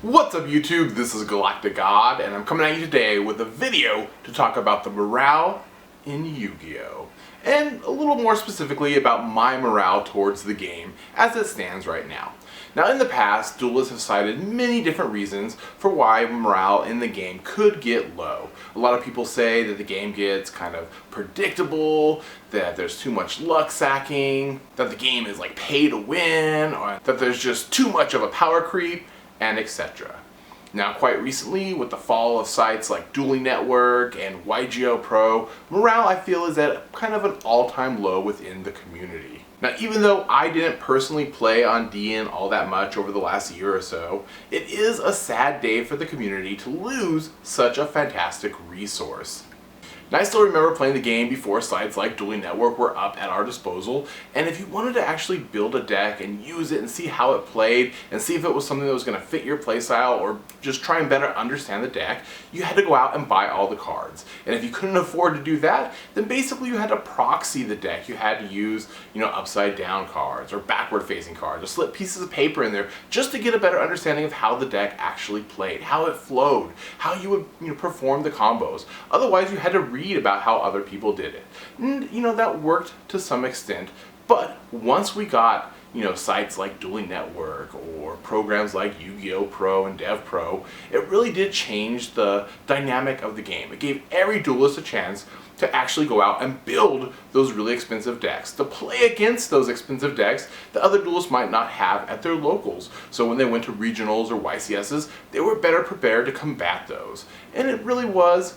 What's up YouTube? This is GalacticGod and I'm coming at you today with a video to talk about the morale in Yu-Gi-Oh! And a little more specifically about my morale towards the game as it stands right now. Now in the past, duelists have cited many different reasons for why morale in the game could get low. A lot of people say that the game gets kind of predictable, that there's too much luck sacking, that the game is like pay to win, or that there's just too much of a power creep, and etc. Now quite recently, with the fall of sites like Dueling Network and Yugioh Pro, morale I feel is at kind of an all-time low within the community. Now even though I didn't personally play on DN all that much over the last year or so, it is a sad day for the community to lose such a fantastic resource. Now I still remember playing the game before sites like Dueling Network were up at our disposal, and if you wanted to actually build a deck and use it and see how it played and see if it was something that was going to fit your playstyle or just try and better understand the deck, you had to go out and buy all the cards. And if you couldn't afford to do that, then basically you had to proxy the deck. You had to use, upside down cards or backward facing cards or slip pieces of paper in there just to get a better understanding of how the deck actually played, how it flowed, how you would perform the combos. Otherwise you had to read about how other people did it. And that worked to some extent, but once we got sites like Dueling Network or programs like Yugioh Pro and DevPro, it really did change the dynamic of the game. It gave every duelist a chance to actually go out and build those really expensive decks, to play against those expensive decks that other duelists might not have at their locals. So when they went to regionals or YCSs, they were better prepared to combat those. And it really was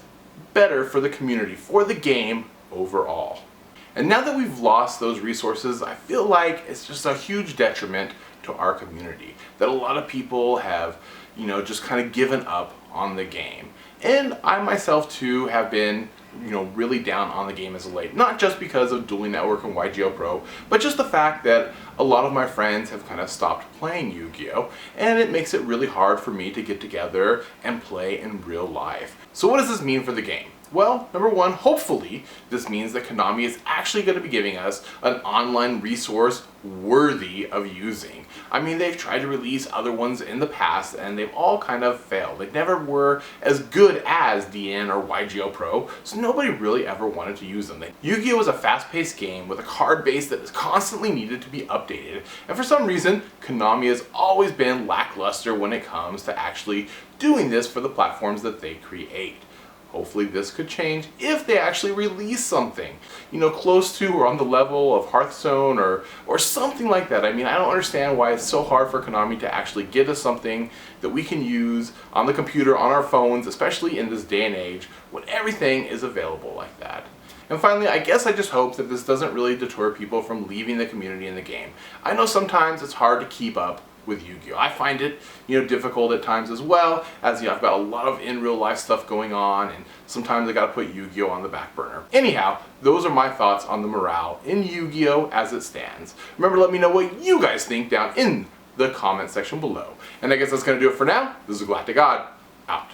better for the community, for the game overall. And now that we've lost those resources, I feel like it's just a huge detriment to our community. That a lot of people have, just kind of given up on the game. And I myself too have been, really down on the game as of late. Not just because of Dueling Network and Yugioh Pro, but just the fact that a lot of my friends have kind of stopped playing Yu-Gi-Oh! And it makes it really hard for me to get together and play in real life. So what does this mean for the game? Well, number one, hopefully this means that Konami is actually going to be giving us an online resource worthy of using. I mean, they've tried to release other ones in the past and they've all kind of failed. They never were as good as DN or Yugioh Pro, so nobody really ever wanted to use them. Yu-Gi-Oh! is a fast-paced game with a card base that is constantly needed to be updated, and for some reason, Konami has always been lackluster when it comes to actually doing this for the platforms that they create. Hopefully this could change if they actually release something, close to or on the level of Hearthstone or something like that. I mean, I don't understand why it's so hard for Konami to actually give us something that we can use on the computer, on our phones, especially in this day and age when everything is available like that. And finally, I guess I just hope that this doesn't really deter people from leaving the community in the game. I know sometimes it's hard to keep up with Yu-Gi-Oh! I find it, difficult at times as well, as I've got a lot of in real life stuff going on, and sometimes I gotta put Yu-Gi-Oh! On the back burner. Anyhow, those are my thoughts on the morale in Yu-Gi-Oh! As it stands. Remember to let me know what you guys think down in the comment section below. And I guess that's gonna do it for now. This is GalacticGod, out.